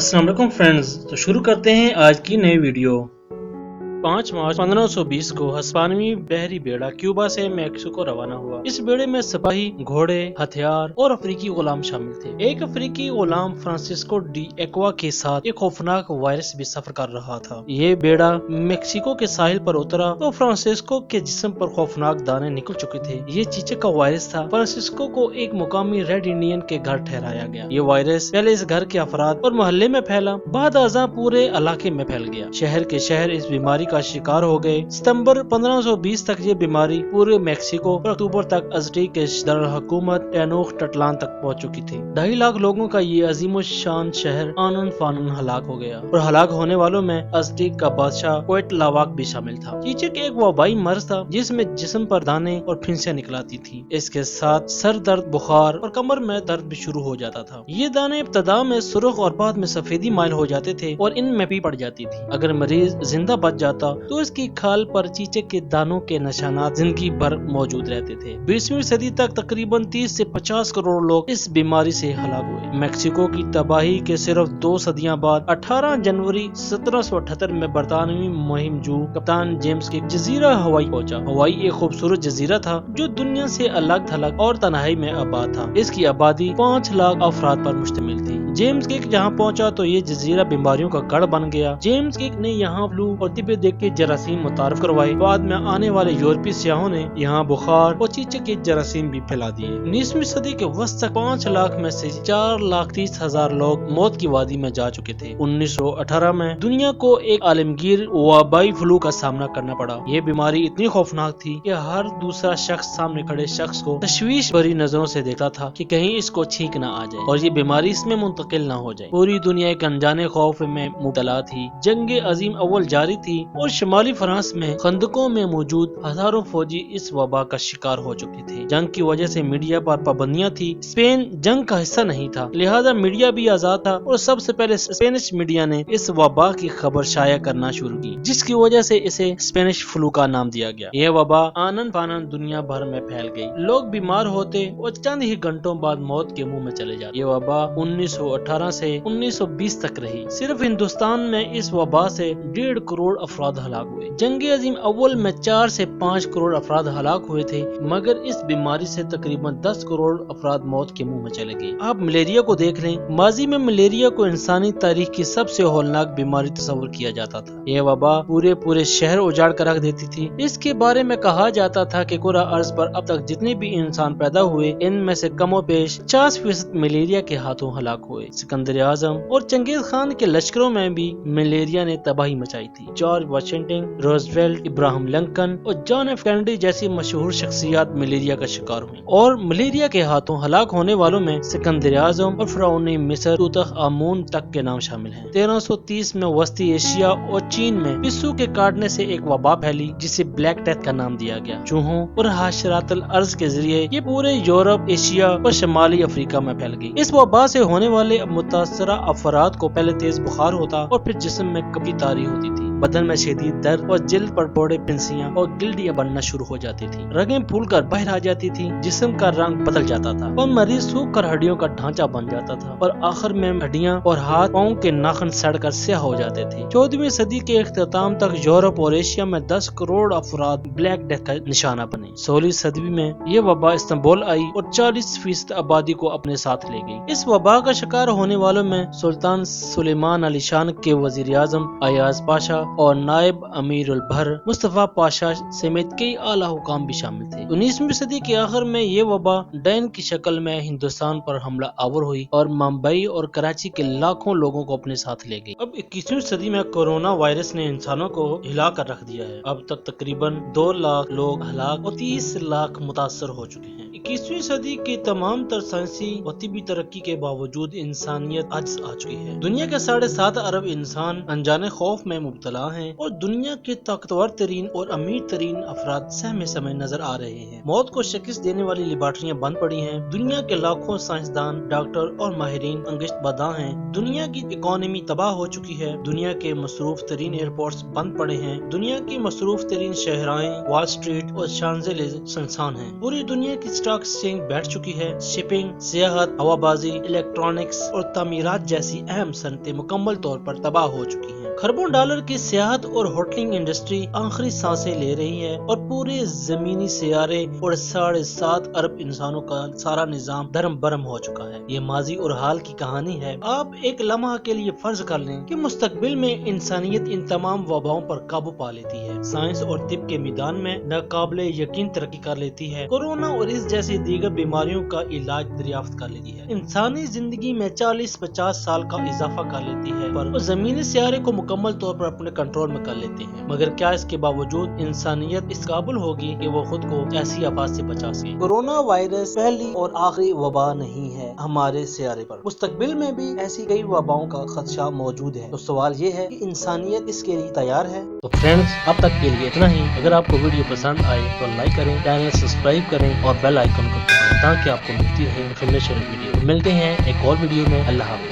अस्सलाम वालेकुम फ्रेंड्स। तो शुरू करते हैं आज की नई वीडियो। 5 मार्च 1520 को हिस्पानियाई बहरी बेड़ा क्यूबा से मैक्सिको रवाना हुआ। इस बेड़े में सिपाही, घोड़े, हथियार और अफ्रीकी गुलाम शामिल थे। एक अफ्रीकी गुलाम फ्रांसिस्को डी एक्वा के साथ एक खौफनाक वायरस भी सफर कर रहा था। ये बेड़ा मैक्सिको के साहिल पर उतरा तो फ्रांसिस्को के जिस्म पर खौफनाक दाने निकल चुके थे। ये चीचक का वायरस था। फ्रांसिस्को को एक मुकामी रेड इंडियन के घर ठहराया गया। ये वायरस पहले इस घर के अफराद और मोहल्ले में फैला, बाद अज़ा पूरे इलाके में फैल गया। शहर के शहर इस बीमारी का शिकार हो गए। सितंबर 1520 तक ये बीमारी पूरे मैक्सिको और अक्टूबर तक अज़टेक के दारुल-हुकूमत टेनोchtitlan तक पहुंच चुकी थी। 2.5 लाख लोगों का ये अजीम शान शहर आनन फानन हलाक हो गया और हलाक होने वालों में अज़टेक का बादशाह क्वेटलावाक भी शामिल था। चीचक एक वबाई मर्ज था जिसमें जिस्म पर दाने और फिंसियां निकलाती थी। इसके साथ सर दर्द, बुखार और कमर में दर्द भी शुरू हो जाता था। ये दाने इब्तदा में सुर्ख और बाद में सफेदी माइल हो जाते थे और इनमें भी पड़ जाती थी। अगर मरीज जिंदा बच जाता तो इसकी खाल पर चीचक के दानों के निशानात जिंदगी भर मौजूद रहते थे। 20वीं सदी तक तकरीबन 30 से 50 करोड़ लोग इस बीमारी से हलाक हुए। मैक्सिको की तबाही के सिर्फ 2 सदियां बाद 18 जनवरी 1778 में बरतानवी मुहिमजू कप्तान जेम्स के जजीरा हवाई पहुंचा। हवाई एक खूबसूरत जजीरा था जो दुनिया से अलग थलग और तन्हाई में आबाद था। इसकी आबादी 5 लाख अफराद पर मुश्तमिल थी। जेम्स किक जहाँ पहुंचा तो ये जजीरा बीमारियों का गढ़ बन गया। जेम्स किक ने यहाँ फ्लू और तिब्बत देख के जरासीम मुतारफ करवाए। बाद में आने वाले यूरोपीय सियाहों ने यहाँ बुखार और चीचक के जरासीम भी फैला दिए। 19वीं सदी के वस्त तक 5 लाख में से 4,30,000 लोग मौत की वादी में जा चुके थे। 1918 में दुनिया को एक आलमगीर वबाई फ्लू का सामना करना पड़ा। ये बीमारी इतनी खौफनाक थी कि हर दूसरा शख्स सामने खड़े शख्स को तशवीश भरी नजरों से देखता था कि कहीं इसको छींक न आ जाए और ये बीमारी इसमें मुंतकिल न हो जाए। पूरी दुनिया एक अनजाने खौफ में मुबतला थी। जंग अजीम अव्वल जारी थी और शुमाली फ्रांस में खंदकों में मौजूद हजारों फौजी इस वबा का शिकार हो चुके थे। जंग की वजह से मीडिया पर पाबंदियां थी। स्पेन जंग का हिस्सा नहीं था, लिहाजा मीडिया भी आजाद था और सबसे पहले स्पेनिश मीडिया ने इस वबा की खबर शाया करना शुरू की, जिसकी वजह से इसे स्पेनिश फ्लू का नाम दिया गया। यह वबा आनन फानन दुनिया भर में फैल गई। लोग बीमार होते और चंद ही घंटों बाद मौत के मुंह में चले जाते। ये वबा 1918 से 1920 तक रही। सिर्फ हिंदुस्तान में इस वबा से 1.5 करोड़ अफराद हलाक हुए। जंग अजीम अव्वल में 4 से 5 करोड़ अफराद हलाक हुए थे, मगर इस बीमारी से तकरीबन 10 करोड़ अफराद मौत के मुंह में चले गए। आप मलेरिया को देख लें। माजी में मलेरिया को इंसानी तारीख की सबसे होलनाक बीमारी तस्वर किया जाता था। यह वबा पूरे शहर उजाड़ कर रख देती थी। इसके बारे में कहा जाता था कि कुरा अर्ज पर अब तक जितने भी इंसान पैदा हुए, इनमें से कमोबेश 50% मलेरिया के हाथों हलाक हुए। सिकंदर आजम और चंगेज खान के लश्करों में भी मलेरिया ने तबाही मचाई थी। George Washington, Roosevelt, Ibrahim Lincoln और जॉन एफ कैनेडी जैसी मशहूर शख्सियत मलेरिया का शिकार हुई और मलेरिया के हाथों हलाक होने वालों में सिकंदर आजम और फिरौन मिस्र तुतख आमून तक के नाम शामिल हैं। 1330 में वस्ती एशिया और चीन में पिस्सू के काटने से एक वबा फैली जिसे ब्लैक डेथ का नाम दिया गया। चूहों और हाशरातल अर्ज के जरिए ये पूरे यूरोप, एशिया और शुमाली अफ्रीका में फैल गई। इस वबा से होने वाले मुतासरा अफराद को पहले तेज बुखार होता और फिर जिस्म में कभी तारी होती थी। बदन में शदीद दर्द और जिल्द पर फोड़े, पिंसियां और गिल्डियां बनना शुरू हो जाती थी। रगें फूलकर बाहर आ जाती थी, जिस्म का रंग बदल जाता था और मरीज सूख कर हड्डियों का ढांचा बन जाता था और आखिर में हड्डियां और हाथ पांव के नाखून सड़कर स्याह हो जाते थे। 14वीं सदी के इख्तिताम तक यूरोप और एशिया में 10 करोड़ अफराद ब्लैक डेथ का निशाना बने। 16वीं सदी में ये वबा इस्तांबुल आई और 40% आबादी को अपने साथ ले गई। इस वबा का शिकार होने वालों में सुल्तान सुलेमान अली शान के वजीर आजम अयाज पाशा और नायब अमीर उल बहर मुस्तफा पाशा समेत कई आला हुकाम भी शामिल थे। 19वीं सदी के आखिर में ये वबा डैन की शक्ल में हिंदुस्तान पर हमला आवर हुई और मुंबई और कराची के लाखों लोगों को अपने साथ ले गई। अब 21वीं सदी में कोरोना वायरस ने इंसानों को हिला कर रख दिया है। अब तक तकरीबन 2 लाख लोग हलाक और 30 लाख मुतासर हो चुके हैं। 21वीं सदी की तमाम तर साइंसी और तिब्बी तरक्की के बावजूद इंसानियत आजिज आ चुकी है। दुनिया के 7.5 अरब इंसान अनजाने खौफ में मुब्तला हैं और दुनिया के ताकतवर तरीन और अमीर तरीन अफराद सहमे समय नजर आ रहे हैं। मौत को शिकस्त देने वाली लेबॉर्टरियां बंद पड़ी हैं। दुनिया के लाखों साइंसदान, डॉक्टर और माहिरीन अंगिश्त बदा हैं। दुनिया की इकोनॉमी तबाह हो चुकी है। दुनिया के मसरूफ तरीन एयरपोर्ट्स बंद पड़े हैं। दुनिया की मसरूफ तरीन शहराएं वॉल स्ट्रीट और शांजेलिज़े सुनसान हैं। पूरी दुनिया की स्टॉक एक्सचेंज बैठ चुकी है। शिपिंग, सियाहत, हवाबाजी, इलेक्ट्रॉनिक्स और तामीरात जैसी अहम सनतें मुकम्मल तौर पर तबाह हो चुकी हैं। खरबों डॉलर की सियाहत और होटलिंग इंडस्ट्री आखिरी सांसें ले रही है और पूरे जमीनी सियारे और 7.5 अरब इंसानों का सारा निजाम धर्म बरम हो चुका है। ये माजी और हाल की कहानी है। आप एक लम्हा के लिए फर्ज कर लें कि मुस्तकबिल में इंसानियत इन तमाम वबाओं पर काबू पा लेती है, साइंस और तिब के मैदान में नाकाबिले यकीन तरक्की कर लेती है, कोरोना और इस जैसी दीगर बीमारियों का इलाज दरियाफ्त कर लेती है, इंसानी जिंदगी में 40-50 साल का इजाफा कर लेती है पर वो जमीनी सियारे को मुकम्मल तौर पर अपने कंट्रोल में कर लेते हैं। मगर क्या इसके बावजूद इंसानियत इस काबिल होगी कि वो खुद को ऐसी आफत से बचा सके? कोरोना वायरस पहली और आखिरी वबा नहीं है हमारे सियारे पर, मुस्तकबिल में भी ऐसी कई वबाओं का खदशा मौजूद है। तो सवाल ये है कि इंसानियत इसके लिए तैयार है? तो फ्रेंड्स, अब तक के लिए इतना ही। अगर आपको वीडियो पसंद आए तो लाइक करें, चैनल सब्सक्राइब करें और बेल आइकन को दबाएं ताकि आपको मिलती रहे इन्फॉर्मेशन वीडियो। मिलते हैं एक और वीडियो में। अल्लाह हाफ़िज़।